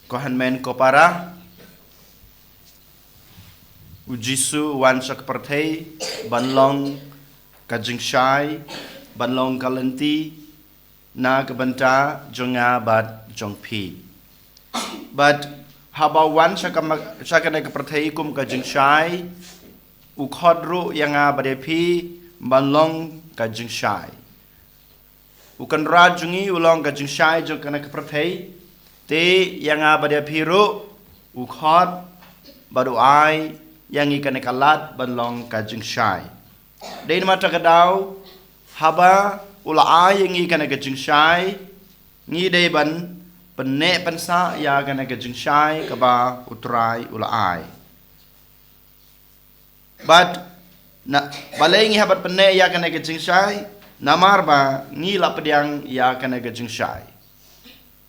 Kohan men ko para ujisu wan sak perthei banlong kajing shai banlong kalenti na kabanta jonga bat jongpi but haba wan sakana perthei kum kajing shai ukhodru yanga badepi banlong kajing shai ukan rajungi ulong kajing shai jongkana perthei te yanga badepi ru ukhod badu ai yang ikan kalat banlong kajing shai. Dain mata kadau haba ula ai yang ikan kajing shai ngi dei ban penne pensa ya kan kajing shai kaba utrai ula ai. But na balai ngi habat penne ya kan kajing shai namar ba ngi lapdiang ya kan kajing shai.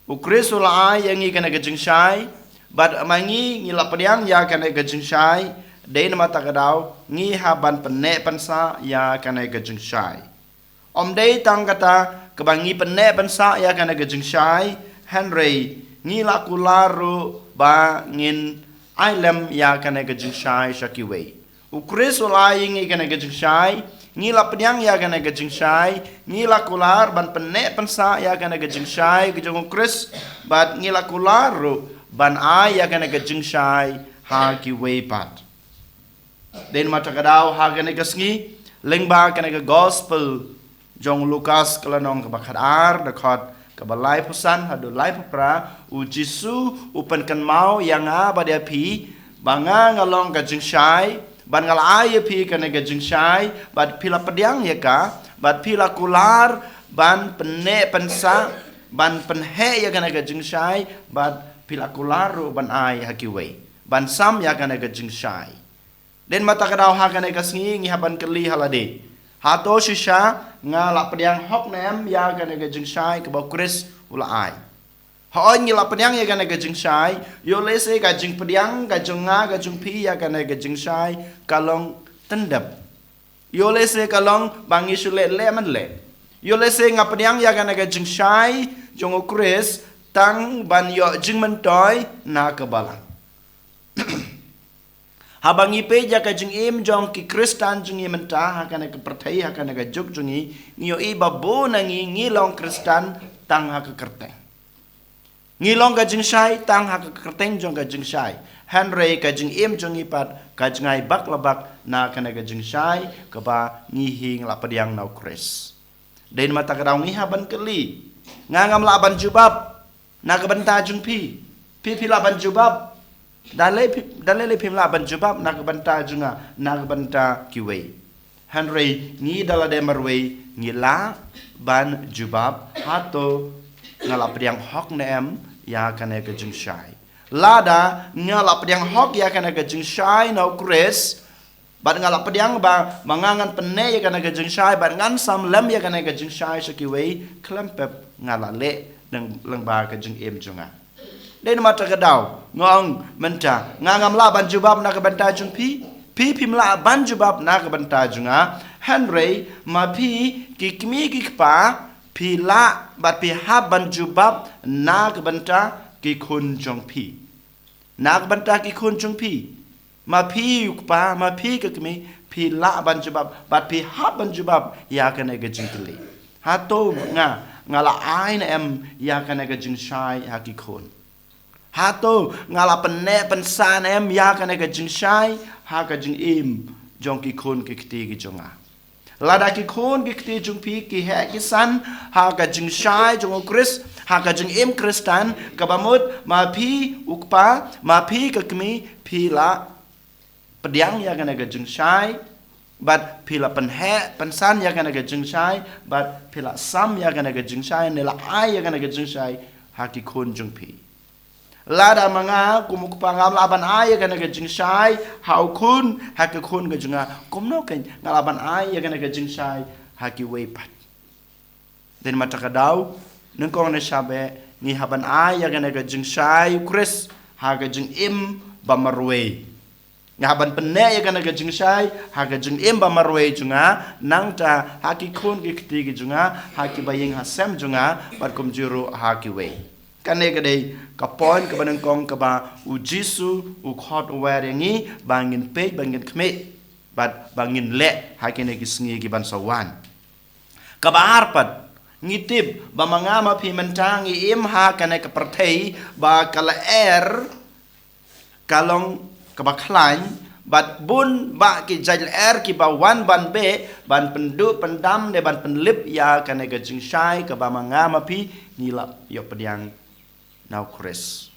Ukris ula ai yang ikan kajing shai but amangi ngi lapdiang ya kan kajing shai. Dain mata kadau ngi haban penne pensa ya kana gajing shai. Om dei tang kata kebangi penne pensa ya kana gajing shai Henry ngi lakularu ba ngin ailem ya kana gajing shai shakiwe. Ukris ulai ngi kana gajing shai ngi lapnyang ya kana gajing shai ngi lakular ban penne pensa ya kana gajing shai gajung ukris bat ngi lakularu ban ai ya kana gajing shai ha kiwe pat. Den mata kadau hagane gasngi lengba kana gospel jong Lukas kalanong kabakadar dakot kabalai pusan hadu lai pupra u Jisu upan kan mau yang badia pi banga ngalong kajing shai ban ngal ai pi kana kajing shai bad pila pediang ya ka bad pila kular ban penne pensa ban penhe ya kana kajing shai bad pila kularu ban ai hakiwe ban sam ya kana kajing shai. Den mata kadau hakane kasngi ngi haban keli halade hato shisha nga la pediang hok nem ya kana gajing shai ke bakris ula ai ha ngi la pediang ya kana gajing shai yo lese gajing pediang gajung nga gajung pi ya kana gajing shai kalong tendap yo lese kalong bangi sule le man le yo lese nga pediang ya kana gajing shai jong ukris tang ban yo jing mentoy na kebalang habangi pe ja kajing im jong ki kristan jungi menta hakana ke perthai hakana ke juk jungi ngio i babo nangi ngilong kristan tang hak kerteng ngilong kajing shai tang hak kerteng jong kajing shai Henry kajing im jungi pat kajngai bak labak na kana kajing shai ke ba ngihing la pediang nau kris den mata kadau ngi haban keli ngangam laban jubab na ke benta jung pi laban jubab dalai pim la ban jubab nak banta junga nak banta kiwe Henry ngi dala de marwe ngi la ban jubab hato ngala pediang hok nem ya kana ke jing shai lada ngala pediang hok ya kana ke jing shai no kris ban ngala pediang ba mangangan penne ya kana ke jing shai ban ngan sam lem ya kana ke jing shai shakiwe klempep ngala le nang lengba ke jing em junga. Den mata kadau ngong menta ngangam la ban jubab na kabanta jung pi pim la ban jubab na kabanta junga Henry ma pi kikmi kikpa pi la bat pi ha ban jubab na kabanta ki kun jong pi na kabanta ki kun jong pi ma pi ukpa ma pi kikmi pi la ban jubab bat pi ha ban jubab ya kana ga jingli hato ngala ai na em ya kana ga jing shai ha ki kun hato ngala penne pensan em ya kana kajing shai ha kajing im jong ki khon ki kti ki jonga lada ki khon ki kti jong pi ki he ki san ha kajing shai jong kris ha kajing im kristan kabamut ma pi ukpa ma pi kakmi pi la pediang ya kana kajing shai bat pila penhe pensan ya kana kajing shai bat pila sam ya kana kajing shai nela ai ya kana kajing shai ha ki khon jong pi lada manga kumuk pangam laban ay kana kajing shai hau kun hak kun kajunga kumno kan ngalaban ay kana kajing shai haki wepat den mata kadau nengkong ne shabe ni haban ay kana kajing shai kris ha kajing im bamarwe ngaban penne kana kajing shai ha kajing im bamarwe junga nangta haki kun ki kti junga haki baying hasem junga bat kum juru haki we Kane kadai kapon ke banang kong ke ba u Jisu u khot wer yangi bangin pe bangin khme bat bangin le hakene kisngi ki ban sawan. Ka ba arpat ngitip ba mangama phi mentangi im ha kane ke perthei ba kala kalong ke ba khlain bat bun ba ki jail ki ba wan ban be ban pendu pendam de ban penlip ya kane ke jingshai ke ba mangama phi ngila yo pediang now Chris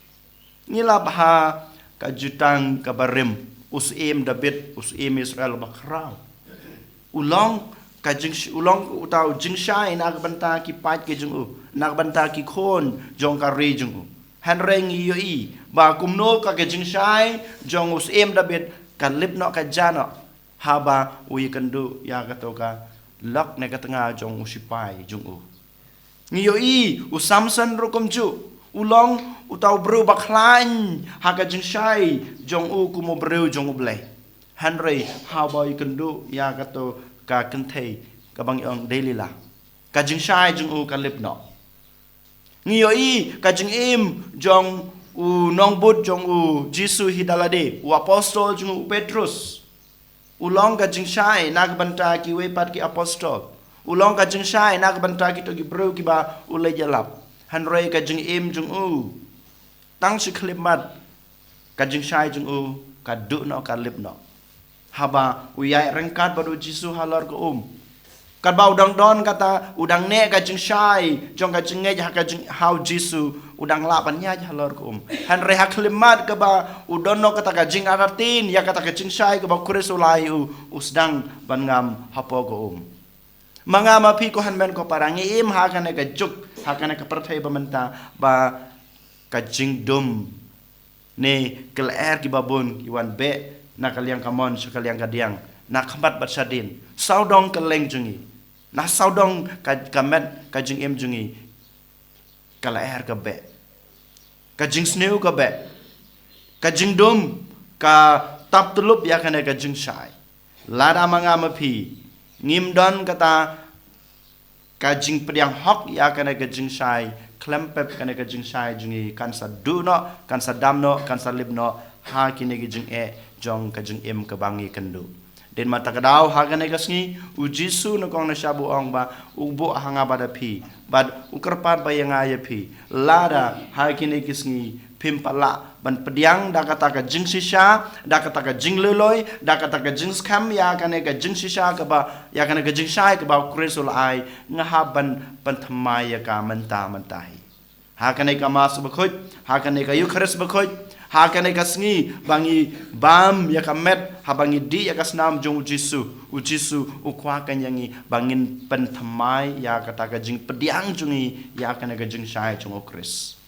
ngila baha kajutang kabarim usim David usim Israel bakrau ulong ulong utau jingshai nak banta ki pat ke jungu nak banta ki khon jong ka re jungu hanreng yo I ba kumno ka ke jingshai jong usim David kan lip no ka jano haba ui kandu ya katoka lok ne ka tengah jong usipai jungu ngiyo I usamson rukum ju ulong utau bru baklain haka jingshai jong u kumo bru jong uble hanrei haba I kandu ya kato ka kentei ka bang yong daily la ka jingshai jong u ka lip no ngiyo I ka jing im jong u nong bud jong u Jisu hidalade u apostol jong u Petrus ulong ka jingshai nak banta ki we pat ki apostol ulong ka jingshai nak banta ki to ki bro ki ba u le jalap hanrei ka jing im jong u tang si klimat ka jingshai jong u ka du no ka lip no haba u yai rengkat badu Jisu halar ko kat ba udang don kata udang ne ka jingshai jong ka jing nge ka jing how Jisu udang la panya halar ko hanrei ha klimat ka ba udon no kata ka jing aratin ya kata ka jingshai ka ba kuris ulai u usdang ban ngam hapo ko mangama pi ko hanmen ko parang im ha kana ka juk ha kana ka perthai ba menta ba ka jingdum ne kel ki babun ki wan be na kaliang kamon sekaliang kadiang na khambat bat sadin saudong keleng jungi na saudong ka kamet ka jing im jungi kala ka be ka jing sneu ka be ka jingdum ka tap tulup ya kana ka jing shai lada mangama pi ngim don kata kajing pediang hok ya kana kajing shai klempep kana kajing shai jungi kan sa du no kan sa dam no kan sa lib no ha kine kajing jong kajing im kabangi kendu den mata kadau ha kana kasngi u Jisu no kong na shabu ong ba ubo hanga bada pi bad ukerpat ba yang aya pi lada ha kine kisngi pimpala ban pediang da kata ka jing sisha da kata ka jing leloi da kata ka jing skam ya kana ka jing sisha ka ba ya kana ka jing shai ka ba krisul ai ngahaban panthamai ya ka manta mantahi ha kana ka mas bakhoj ha kana ka yukhres bakhoj ha kana ka sngi bangi bam ya ka met ha bangi di ya ka snam jong u Jisu u kwa kan yangi bangin panthamai ya kata ka jing pediang jungi ya kana ka jing shai jong kris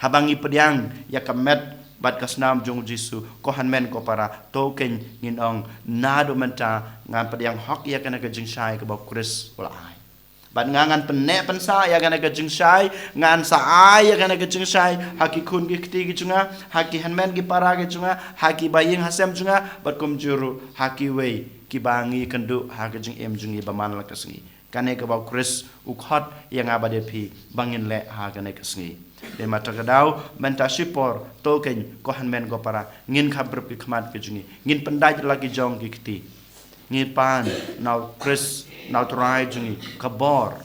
habangi pediang ya kamet bat kasnam jong Jisu ko hanmen ko para token nginong nado menta ngan pediang hok ya kana ka jingshai ka ba kris wala ai bat ngangan penne pensa ya kana ka jingshai ngan sa ai ya kana ka jingshai haki kun ki kti ki chunga haki hanmen ki para ki chunga haki baying hasem chunga bat kum juru haki wei ki bangi kendu haki jing em jungi baman la kasngi kane ka ba kris u khot yang abade pi bangin le ha kana kasngi de mata kadau menta sipor token ko hanmen ko para ngin khabrep ki khmat ki jungi ngin pendaj lagi jong ki kti ngin pan now Chris now try jungi kabor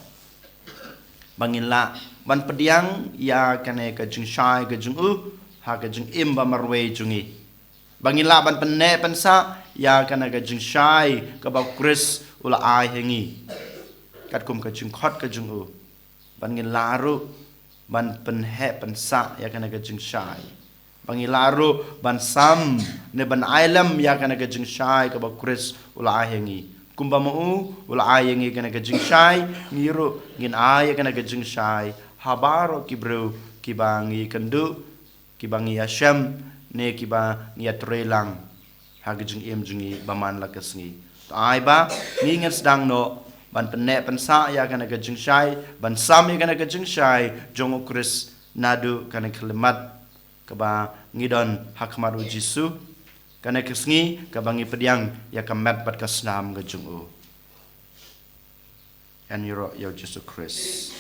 bangin la ban pediang ya kane ka jing shai ka jung ha ka jing im ba marwe jungi bangin la ban penne pensa ya kane ka jing shai ka ba Chris ula ai hengi kat kum ka jing khot ka jung bangin laru ban penhe pensa ya kana ka jing shai bangilaru ban sam ne ban ailam ya kana ka jing shai ka ba kris ula ahengi kumba mu ula ahengi kana ka jing shai ngiru ngin ay kana ka jing shai habaro kibru kibangi kendu kibangi yasham ne kiba niatrelang ha ka jing em jungi baman la kasngi ai ba ngingat sedang no ban penne pensa ya kana ka jing shai ban sam ya kana ka jing shai jong kris nadu kana kalimat ka ba ngidon hakmaru Jisu kana kesngi ka bangi pediang ya ka mat bat ka snam ga jung and yoro yo Jisu Kris